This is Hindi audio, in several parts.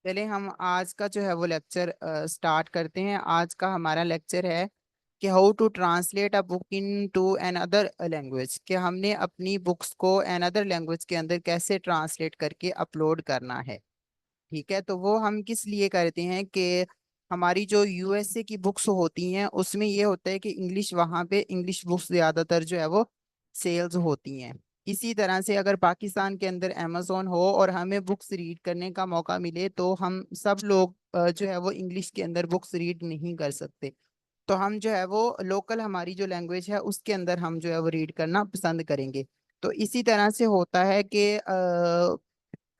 चले हम आज का जो है वो लेक्चर स्टार्ट करते हैं। आज का हमारा लेक्चर है कि how to translate a book into another language, कि हमने अपनी बुक्स को एन अदर लैंग्वेज के अंदर कैसे ट्रांसलेट करके अपलोड करना है। ठीक है, तो वो हम किस लिए करते हैं कि हमारी जो यूएसए की बुक्स होती हैं उसमें ये होता है कि इंग्लिश, वहाँ पे इंग्लिश बुक्स ज़्यादातर जो है वो सेल्स होती हैं। इसी तरह से अगर पाकिस्तान के अंदर अमेजोन हो और हमें बुक्स रीड करने का मौका मिले तो हम सब लोग जो है वो इंग्लिश के अंदर बुक्स रीड नहीं कर सकते। तो हम जो है वो लोकल, हमारी जो लैंग्वेज है उसके अंदर हम जो है वो रीड करना पसंद करेंगे। तो इसी तरह से होता है कि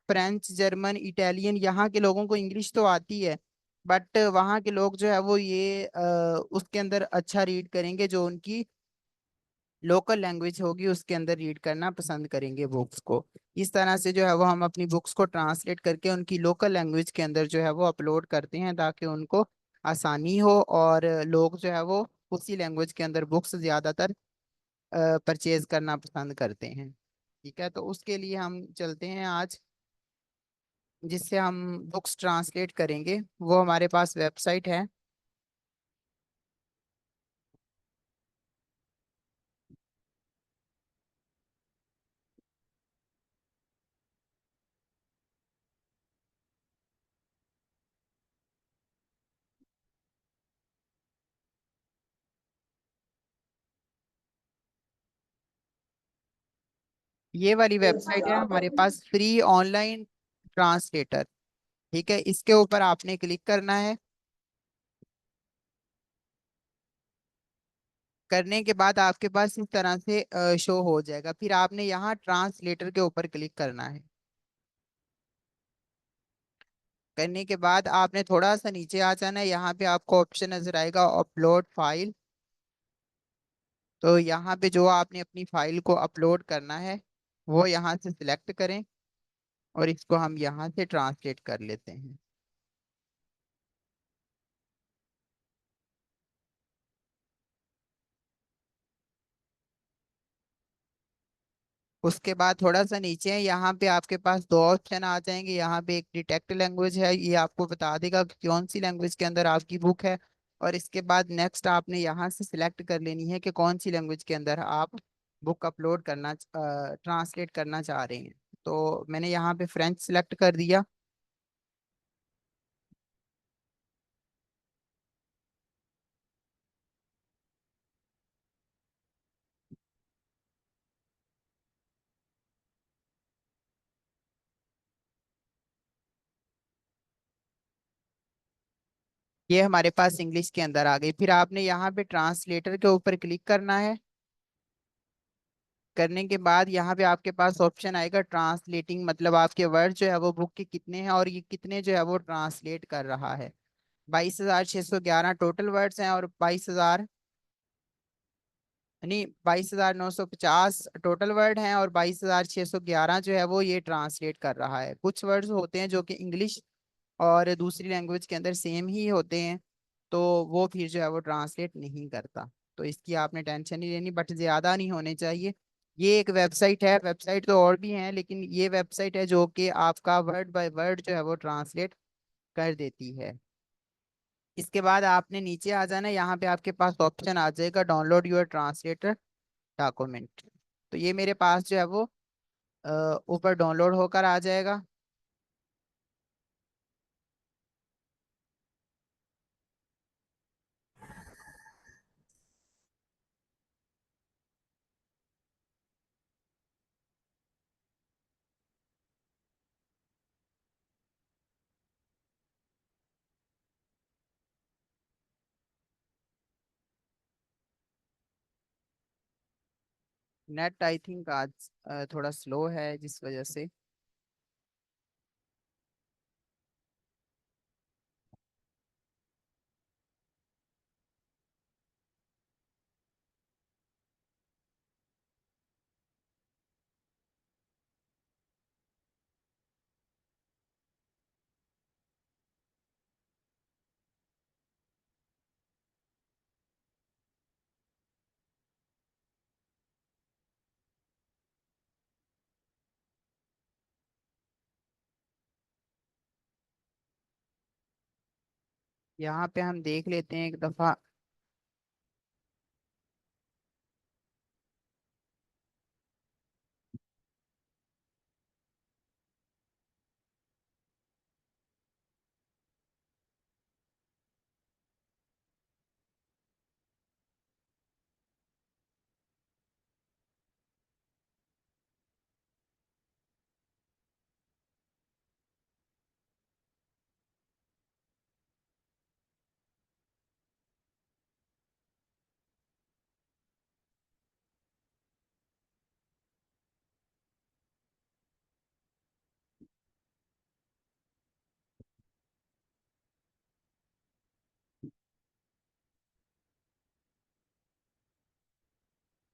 फ्रेंच, जर्मन, इटालियन, यहाँ के लोगों को इंग्लिश तो आती है, बट वहाँ के लोग जो है वो ये उसके अंदर अच्छा रीड करेंगे, जो उनकी लोकल लैंग्वेज होगी उसके अंदर रीड करना पसंद करेंगे बुक्स को। इस तरह से जो है वो हम अपनी बुक्स को ट्रांसलेट करके उनकी लोकल लैंग्वेज के अंदर जो है वो अपलोड करते हैं, ताकि उनको आसानी हो और लोग जो है वो उसी लैंग्वेज के अंदर बुक्स ज़्यादातर परचेज करना पसंद करते हैं। ठीक है, तो उसके लिए हम चलते हैं आज, जिससे हम बुक्स ट्रांसलेट करेंगे। वो हमारे पास वेबसाइट है। ये वाली वेबसाइट है हमारे पास, फ्री ऑनलाइन ट्रांसलेटर। ठीक है, इसके ऊपर आपने क्लिक करना है। करने के बाद आपके पास इस तरह से शो हो जाएगा, फिर आपने यहाँ ट्रांसलेटर के ऊपर क्लिक करना है। करने के बाद आपने थोड़ा सा नीचे आ जाना है, यहाँ पे आपको ऑप्शन नजर आएगा अपलोड फाइल। तो यहाँ पे जो आपने अपनी फाइल को अपलोड करना है वो यहाँ से सिलेक्ट करें, और इसको हम यहाँ से ट्रांसलेट कर लेते हैं। उसके बाद थोड़ा सा नीचे है, यहाँ पे आपके पास दो ऑप्शन आ जाएंगे। यहाँ पे एक डिटेक्ट लैंग्वेज है, ये आपको बता देगा कि कौन सी लैंग्वेज के अंदर आपकी बुक है। और इसके बाद नेक्स्ट आपने यहाँ से सिलेक्ट कर लेनी है कि कौन सी लैंग्वेज के अंदर आप बुक अपलोड करना, ट्रांसलेट करना चाह रहे हैं। तो मैंने यहाँ पे फ्रेंच सिलेक्ट कर दिया। ये हमारे पास इंग्लिश के अंदर आ गई। फिर आपने यहाँ पे ट्रांसलेटर के ऊपर क्लिक करना है। करने के बाद यहाँ पे आपके पास ऑप्शन आएगा ट्रांसलेटिंग, मतलब आपके वर्ड जो है वो बुक के कितने हैं और ये कितने जो है वो ट्रांसलेट कर रहा है। 22,611 टोटल वर्ड्स हैं, और 22,000 नहीं, 22,950 टोटल वर्ड हैं, और 22,611 जो है वो ये ट्रांसलेट कर रहा है। कुछ वर्ड्स होते हैं जो कि इंग्लिश और दूसरी लैंग्वेज के अंदर सेम ही होते हैं, तो वो फिर जो है वो ट्रांसलेट नहीं करता। तो इसकी आपने टेंशन नहीं लेनी, बट ज़्यादा नहीं होने चाहिए। ये एक वेबसाइट है, वेबसाइट तो और भी हैं, लेकिन ये वेबसाइट है जो कि आपका वर्ड बाय वर्ड जो है वो ट्रांसलेट कर देती है। इसके बाद आपने नीचे आ जाना है, यहाँ पे आपके पास ऑप्शन आ जाएगा डाउनलोड योर ट्रांसलेटर डॉक्यूमेंट। तो ये मेरे पास जो है वो ऊपर डाउनलोड होकर आ जाएगा। नेट आई थिंक आज थोड़ा स्लो है, जिस वजह से। यहाँ पे हम देख लेते हैं एक दफा।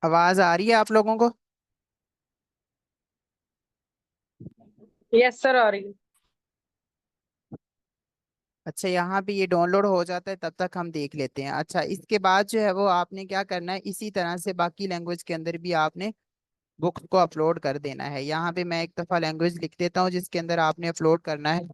आवाज आ रही है आप लोगों को? यस सर, आ रही है। अच्छा, यहाँ पे ये डाउनलोड हो जाता है, तब तक हम देख लेते हैं। अच्छा, इसके बाद जो है वो आपने क्या करना है, इसी तरह से बाकी लैंग्वेज के अंदर भी आपने बुक्स को अपलोड कर देना है। यहाँ पे मैं एक दफा लैंग्वेज लिख देता हूँ जिसके अंदर आपने अपलोड करना है।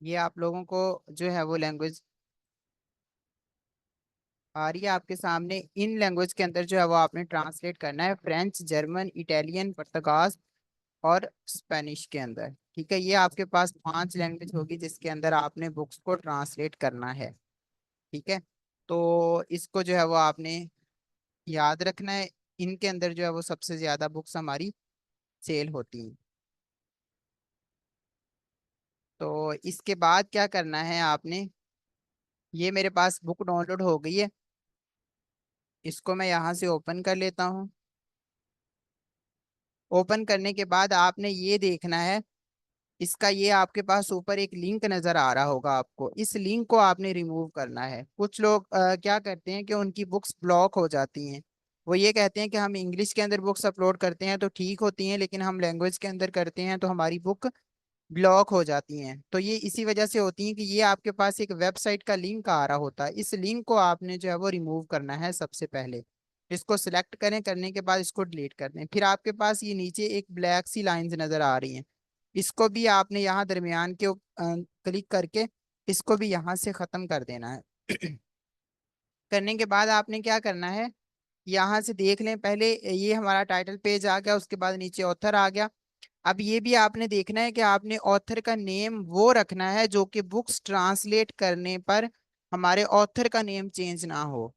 ये आप लोगों को जो है वो लैंग्वेज आ रही है आपके सामने। इन लैंग्वेज के अंदर जो है वो आपने ट्रांसलेट करना है, फ्रेंच, जर्मन, इटालियन, पुर्तगाज और स्पेनिश के अंदर। ठीक है, ये आपके पास 5 लैंग्वेज होगी जिसके अंदर आपने बुक्स को ट्रांसलेट करना है। ठीक है, तो इसको जो है वो आपने याद रखना है। इनके अंदर जो है वो सबसे ज्यादा बुक्स हमारी सेल होती हैं। तो इसके बाद क्या करना है आपने, ये मेरे पास बुक डाउनलोड हो गई है, इसको मैं यहाँ से ओपन कर लेता हूँ। ओपन करने के बाद आपने ये देखना है, इसका ये आपके पास ऊपर एक लिंक नजर आ रहा होगा आपको, इस लिंक को आपने रिमूव करना है। कुछ लोग क्या करते हैं कि उनकी बुक्स ब्लॉक हो जाती हैं। वो ये कहते हैं कि हम इंग्लिश के अंदर बुक्स अपलोड करते हैं तो ठीक होती हैं, लेकिन हम लैंग्वेज के अंदर करते हैं तो हमारी बुक ब्लॉक हो जाती हैं। तो ये इसी वजह से होती हैं कि ये आपके पास एक वेबसाइट का लिंक आ रहा होता है, इस लिंक को आपने जो है वो रिमूव करना है सबसे पहले। इसको सिलेक्ट करें, करने के बाद इसको डिलीट कर दें। फिर आपके पास ये नीचे एक ब्लैक सी लाइंस नजर आ रही हैं, इसको भी आपने यहाँ दरमियान के क्लिक करके इसको भी यहाँ से खत्म कर देना है। करने के बाद आपने क्या करना है, यहाँ से देख लें, पहले ये हमारा टाइटल पेज आ गया, उसके बाद नीचे ऑथर आ गया। अब ये भी आपने देखना है कि आपने ऑथर का नेम वो रखना है जो कि बुक्स ट्रांसलेट करने पर हमारे ऑथर का नेम चेंज ना हो।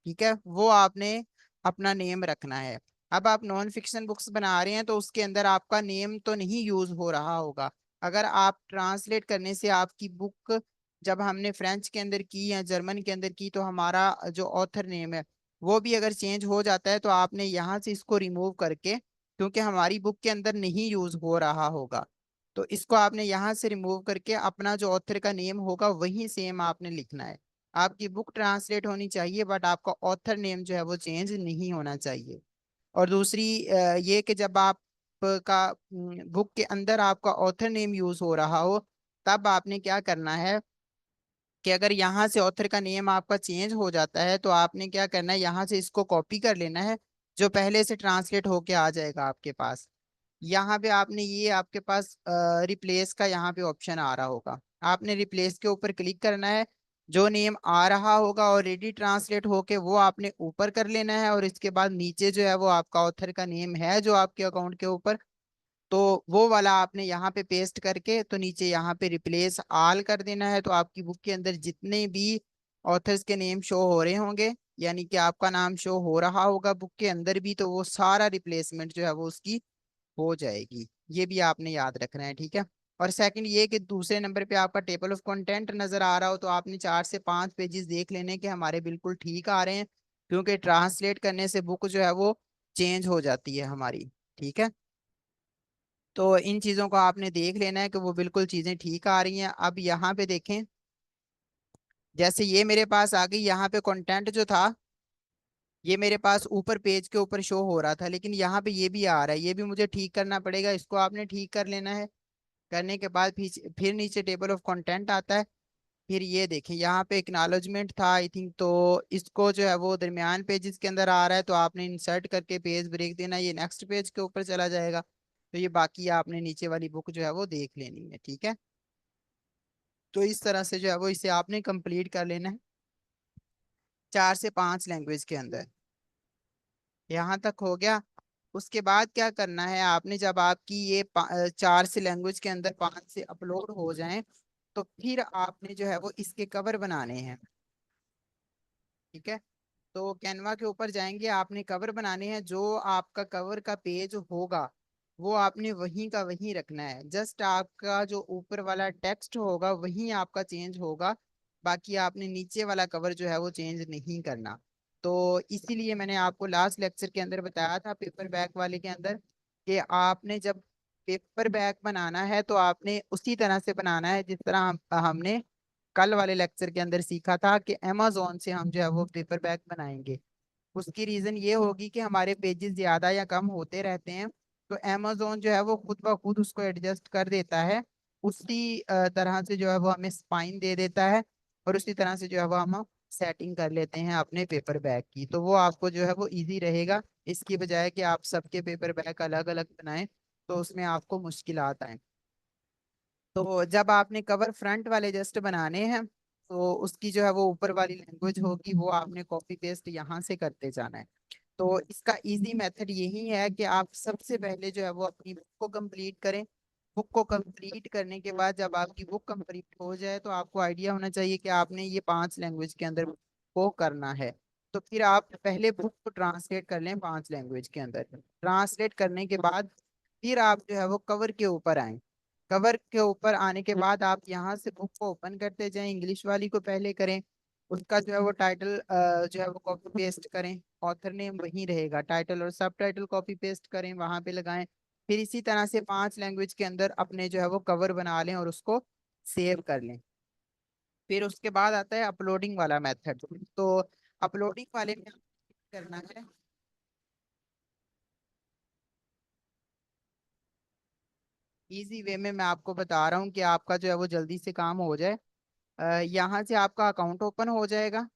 ठीक है, वो आपने अपना नेम रखना है। अब आप नॉन फिक्शन बुक्स बना रहे हैं तो उसके अंदर आपका नेम तो नहीं यूज हो रहा होगा। अगर आप ट्रांसलेट करने से आपकी बुक जब हमने फ्रेंच के अंदर की या जर्मन के अंदर की तो हमारा जो ऑथर नेम है वो भी अगर चेंज हो जाता है तो आपने यहाँ से इसको रिमूव करके, क्योंकि हमारी बुक के अंदर नहीं यूज हो रहा होगा, तो इसको आपने यहाँ से रिमूव करके अपना जो ऑथर का नेम होगा वही सेम आपने लिखना है। आपकी बुक ट्रांसलेट होनी चाहिए बट आपका ऑथर नेम जो है वो चेंज नहीं होना चाहिए। और दूसरी ये कि जब आप का बुक के अंदर आपका ऑथर नेम यूज हो रहा हो, तब आपने क्या करना है कि अगर यहाँ से ऑथर का नेम आपका चेंज हो जाता है तो आपने क्या करना है, यहाँ से इसको कॉपी कर लेना है, जो पहले से ट्रांसलेट होके आ जाएगा आपके पास। यहाँ पे आपने ये आपके पास रिप्लेस का यहाँ पे ऑप्शन आ रहा होगा, आपने रिप्लेस के ऊपर क्लिक करना है। जो नेम आ रहा होगा ऑलरेडी ट्रांसलेट होके वो आपने ऊपर कर लेना है, और इसके बाद नीचे जो है वो आपका ऑथर का नेम है जो आपके अकाउंट के ऊपर, तो वो वाला आपने यहाँ पे पेस्ट करके तो नीचे यहाँ पे रिप्लेस आल कर देना है। तो आपकी बुक के अंदर जितने भी ऑथर्स के नेम शो हो रहे होंगे, यानी कि आपका नाम शो हो रहा होगा बुक के अंदर भी, तो वो सारा रिप्लेसमेंट जो है वो उसकी हो जाएगी। ये भी आपने याद रखना है, ठीक है। और सेकंड ये कि दूसरे नंबर पे आपका टेबल ऑफ कंटेंट नजर आ रहा हो तो आपने 4 से 5 पेजेस देख लेने के हमारे बिल्कुल ठीक आ रहे हैं, क्योंकि ट्रांसलेट करने से बुक जो है वो चेंज हो जाती है हमारी। ठीक है, तो इन चीज़ों को आपने देख लेना है कि वो बिल्कुल चीज़ें ठीक आ रही हैं। अब यहाँ पे देखें, जैसे ये मेरे पास आ गई, यहाँ पे कंटेंट जो था ये मेरे पास ऊपर पेज के ऊपर शो हो रहा था, लेकिन यहाँ पे ये भी आ रहा है, ये भी मुझे ठीक करना पड़ेगा, इसको आपने ठीक कर लेना है। करने के बाद फिर नीचे टेबल ऑफ कंटेंट आता है। फिर ये देखें यहाँ पे एक्नॉलेजमेंट था आई थिंक, तो इसको जो है वो दरमियान पेजेस के अंदर आ रहा है, तो आपने इंसर्ट करके पेज ब्रेक देना, ये नेक्स्ट पेज के ऊपर चला जाएगा। तो ये बाकी आपने नीचे वाली बुक जो है वो देख लेनी है। ठीक है, तो इस तरह से जो है वो इसे आपने कंप्लीट कर लेना है 4 से 5 लैंग्वेज के अंदर। यहाँ तक हो गया। उसके बाद क्या करना है आपने, जब आपकी ये 4 से लैंग्वेज के अंदर 5 से अपलोड हो जाएं, तो फिर आपने जो है वो इसके कवर बनाने हैं। ठीक है, तो कैनवा के ऊपर जाएंगे, आपने कवर बनाने हैं। जो आपका कवर का पेज होगा वो आपने वहीं का वहीं रखना है, जस्ट आपका जो ऊपर वाला टेक्स्ट होगा वहीं आपका चेंज होगा, बाकी आपने नीचे वाला कवर जो है वो चेंज नहीं करना। तो इसीलिए मैंने आपको लास्ट लेक्चर के अंदर बताया था पेपर बैग वाले के अंदर कि आपने जब पेपर बैग बनाना है तो आपने उसी तरह से बनाना है जिस तरह हमने कल वाले लेक्चर के अंदर सीखा था कि अमेजोन से हम जो है वो पेपर बैग बनाएंगे। उसकी रीजन ये होगी कि हमारे पेजेस ज्यादा या कम होते रहते हैं, तो अमेजोन जो है वो खुद ब खुद उसको एडजस्ट कर देता है, उसी तरह से जो है वो हमें स्पाइन दे देता है, और उसी तरह से जो है वो हम सेटिंग कर लेते हैं अपने पेपर बैग की, तो वो आपको जो है वो इजी रहेगा, इसकी बजाय कि आप सबके पेपर बैग अलग अलग बनाएं तो उसमें आपको मुश्किलात आए। तो जब आपने कवर फ्रंट वाले जस्ट बनाने हैं, तो उसकी जो है वो ऊपर वाली लैंग्वेज होगी वो आपने कॉपी पेस्ट यहाँ से करते जाना है। तो इसका इजी मेथड यही है कि आप सबसे पहले जो है वो अपनी बुक को कंप्लीट करें। बुक को कंप्लीट करने के बाद जब आपकी बुक कंप्लीट हो जाए तो आपको आइडिया होना चाहिए कि आपने ये 5 लैंग्वेज के अंदर को करना है। तो फिर आप पहले बुक को ट्रांसलेट कर लें 5 लैंग्वेज के अंदर। ट्रांसलेट करने के बाद फिर आप जो है वो कवर के ऊपर आए। कवर के ऊपर आने के बाद आप यहाँ से बुक को ओपन करते जाएं, इंग्लिश वाली को पहले करें, उसका जो है वो टाइटल जो है वो कॉपी पेस्ट करें, ऑथर नेम वहीं रहेगा, टाइटल और सब टाइटल कॉपी पेस्ट करें वहां पे लगाएं। फिर इसी तरह से 5 लैंग्वेज के अंदर अपने जो है वो कवर बना लें और उसको सेव कर लें। फिर उसके बाद आता है अपलोडिंग वाला मेथड। तो अपलोडिंग वाले में क्या करना है, इजी वे में मैं आपको बता रहा हूँ कि आपका जो है वो जल्दी से काम हो जाए। यहाँ से आपका अकाउंट ओपन हो जाएगा,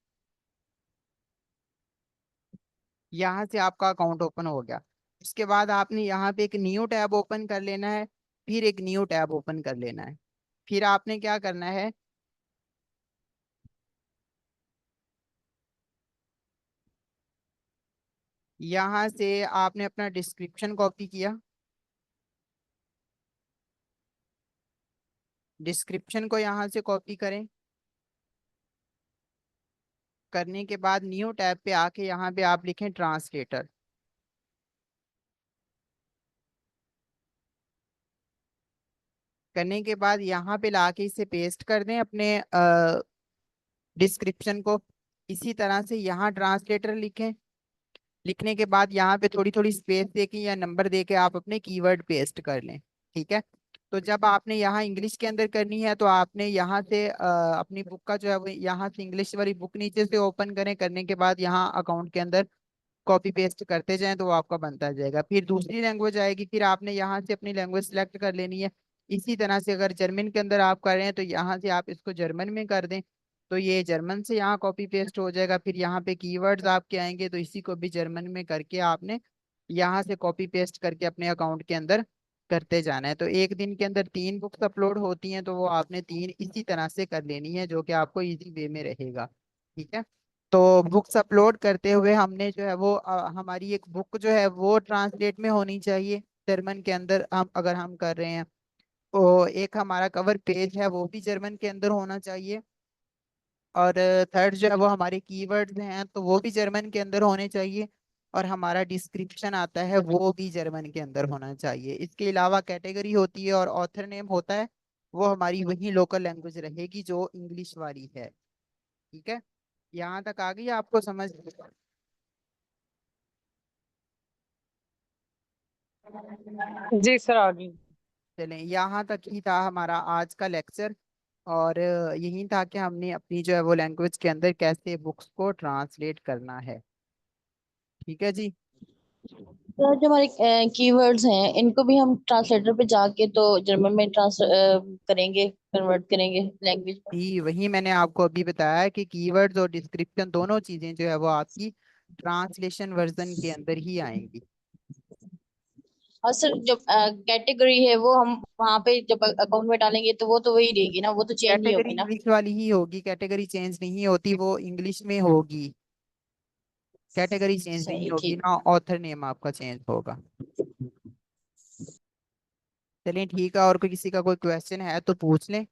यहाँ से आपका अकाउंट ओपन हो गया। उसके बाद आपने यहाँ पे एक न्यू टैब ओपन कर लेना है, फिर एक न्यू टैब ओपन कर लेना है। फिर आपने क्या करना है, यहाँ से आपने अपना डिस्क्रिप्शन कॉपी किया, डिस्क्रिप्शन को यहाँ से कॉपी करें। करने के बाद न्यू टैब पे आके यहाँ पे आप लिखें ट्रांसलेटर। करने के बाद यहाँ पे लाके इसे पेस्ट कर दें अपने डिस्क्रिप्शन को। इसी तरह से यहाँ ट्रांसलेटर लिखें। लिखने के बाद यहाँ पे थोड़ी थोड़ी स्पेस देके या नंबर देके आप अपने कीवर्ड पेस्ट कर लें। ठीक है, तो जब आपने यहाँ इंग्लिश के अंदर करनी है तो आपने यहाँ से अपनी बुक का जो है वो यहाँ से इंग्लिश वाली बुक नीचे से ओपन करें। करने के बाद यहाँ अकाउंट के अंदर कॉपी पेस्ट करते जाएं तो वो आपका बनता जाएगा। फिर दूसरी लैंग्वेज आएगी, फिर आपने यहाँ से अपनी लैंग्वेज सेलेक्ट कर लेनी है। इसी तरह से अगर जर्मन के अंदर आप कर रहे हैं तो यहाँ से आप इसको जर्मन में कर दें, तो ये जर्मन से यहाँ कॉपी पेस्ट हो जाएगा। फिर यहाँ पे कीवर्ड्स आपके आएंगे, तो इसी को भी जर्मन में करके आपने यहाँ से कॉपी पेस्ट करके अपने अकाउंट के अंदर करते जाना है। तो एक दिन के अंदर 3 बुक्स अपलोड होती हैं, तो वो आपने 3 इसी तरह से कर लेनी है, जो कि आपको इजी वे में रहेगा। ठीक है, तो बुक्स अपलोड करते हुए हमने जो है वो हमारी एक बुक जो है वो ट्रांसलेट में होनी चाहिए जर्मन के अंदर, हम अगर हम कर रहे हैं। तो एक हमारा कवर पेज है वो भी जर्मन के अंदर होना चाहिए। और थर्ड जो है वो हमारे कीवर्ड्स हैं तो वो भी जर्मन के अंदर होने चाहिए। और हमारा डिस्क्रिप्शन आता है वो भी जर्मन के अंदर होना चाहिए। इसके अलावा कैटेगरी होती है और ऑथर नेम होता है, वो हमारी वही लोकल लैंग्वेज रहेगी जो इंग्लिश वाली है। ठीक है, यहाँ तक आ गई आपको समझ? जी सर, आ गई। चलें, यहाँ तक ही था हमारा आज का लेक्चर। और यही था कि हमने अपनी जो है वो लैंग्वेज के अंदर कैसे बुक्स को ट्रांसलेट करना है। ठीक है जी। तो जो हमारे कीवर्ड्स हैं इनको भी हम ट्रांसलेटर पे जाके तो जर्मन में करेंगे, कन्वर्ट करेंगे लैंग्वेज में। जी, वही मैंने आपको अभी बताया है कि कीवर्ड्स और डिस्क्रिप्शन दोनों चीजें जो है वो आपकी ट्रांसलेशन वर्जन के अंदर ही आएंगी। और सर जो कैटेगरी है वो हम वहां पे जब अकाउंट में डालेंगे तो वो तो वही रहेगी ना, वो तो चेंज नहीं कैटेगरी होगी ना। इंग्लिश वाली ही होगी, कैटेगरी चेंज नहीं होती, वो इंग्लिश में होगी। कैटेगरी चेंज नहीं सही, होगी ठीक। ना, ऑथर नेम आपका चेंज होगा। चलिए ठीक है, और कोई किसी का कोई क्वेश्चन है तो पूछ लें।